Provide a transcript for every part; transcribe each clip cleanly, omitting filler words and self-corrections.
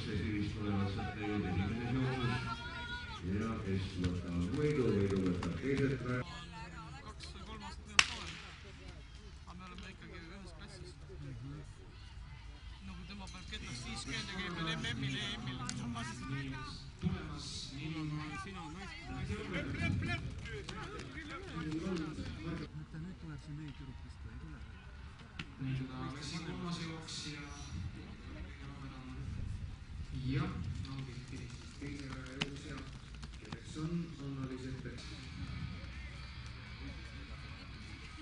Sesivist tulevad sealt nüüd esimeses jooksus ja kes võtavad võidu võtab teised praegu. 2 või 3 aastat pealt ka veel. Aga me oleme ikkagi ühes klassis. Nagu tema peab ketast 50 ja käib veel MM-il ja EM-il. Tulemas Sina naist. Nüüd tuleb siin neid grupist või ei tule? klassi 3. jooksja ja nauditi teise jooksja, kelleks on Annali Seppek.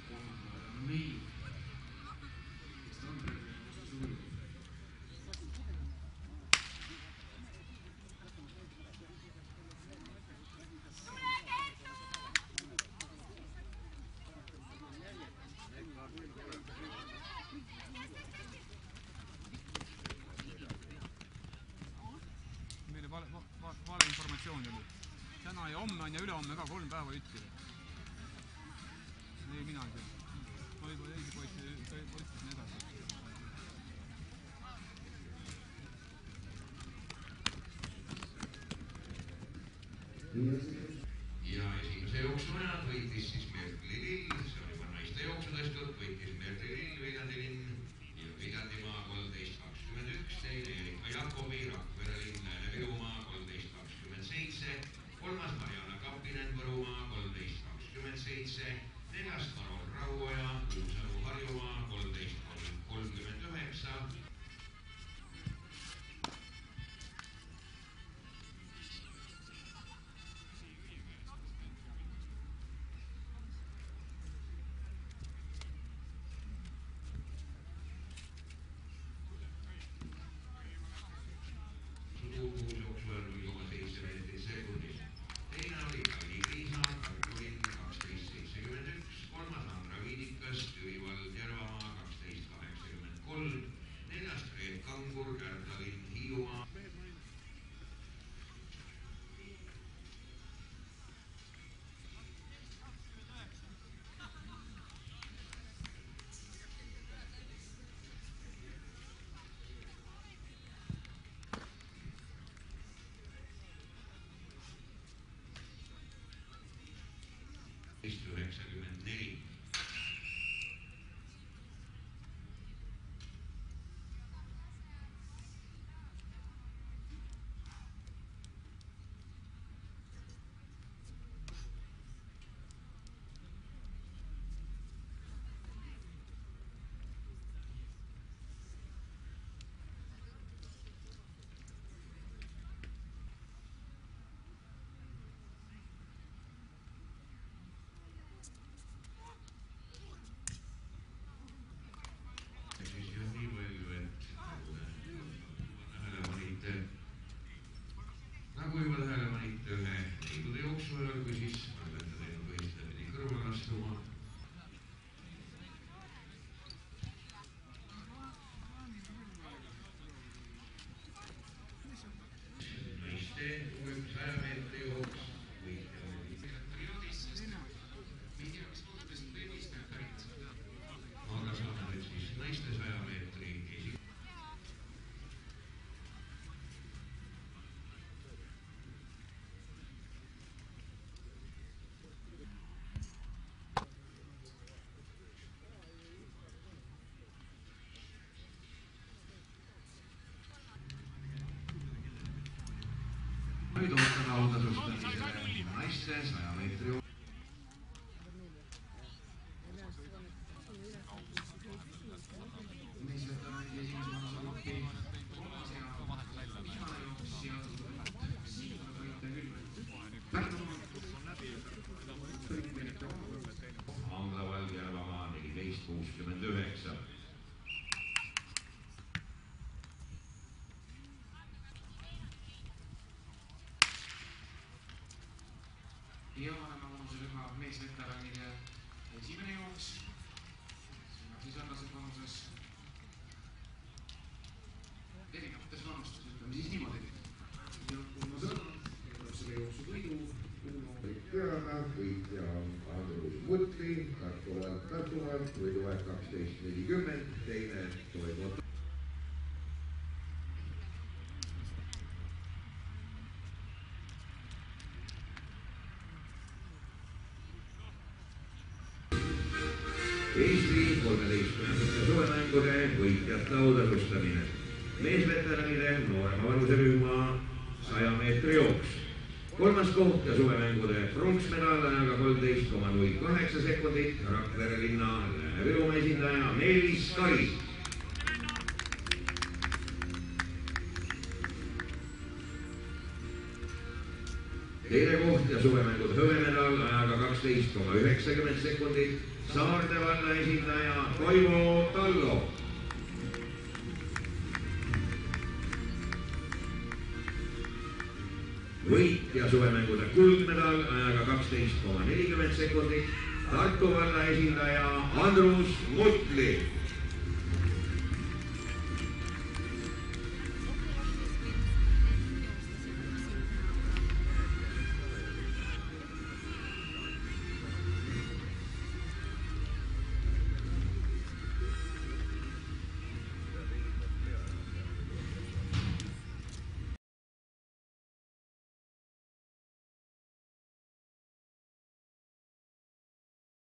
Kolmandal on meil, kes on praegu suuri. Vale informatsioon oli. Täna ja homme on ja ülehomme ka 3 päeva ütkida. Ei mina ei tea. Ma juba võtsin edasi. Ja esimese jooksuajad võitis siis Mertli Lill, see on juba naiste jooksudest jutt, võitis Mertli Lill, Viljandi linn ja Viljandimaa 13.21, teine Erika Jakobi, Rakvere linn, Lääne-Virumaa 13.27, kolmas Mariana Kapinen, Võrumaa 13.27, neljas Karol Rauoja, Uus-Aru Harjumaa 13.39. Nagu juba tähele panite ühe liigude jooksu ajal, kui siis olete teinud võistleda pidi kõrvale astuma. Naiste 100 meetri jooks võitja oli. Aga saame nüüd siis naiste 100 meetri esimene. Nüüd ootan autasustamisele naiste 100 meetri jooksu. Anglaval Järvamaa 14.69. Ja oleme vanuserühma meesveteranide esimene jooks. Siin on siis sarnases vanuses erinevates vanustes, ütleme siis niimoodi. Ja Urmas Õnn võtab selle jooksu võidu. Võitja on Andrus Mutli, Tartumaalt, võiduaeg 12.40, teine toimub. Eesti 13. suvemängude võitjate autasustamine. Meesveteranide noorema vanuserühma 100 meetri jooks. 3. koht ja suvemängude pronksmedal ajaga 13,08 sekundit. Rakvere linna Lääne-Virumaa esindaja Meelis Kari. Teine koht ja suvemängude hõbemedal ajaga 12,90 sekundit. Saarde valla esindaja Toivo Tallo. Võit ja suvemängude kuldmedal ajaga 12,40 sekundit. Tartu valla esindaja Andrus Mutli.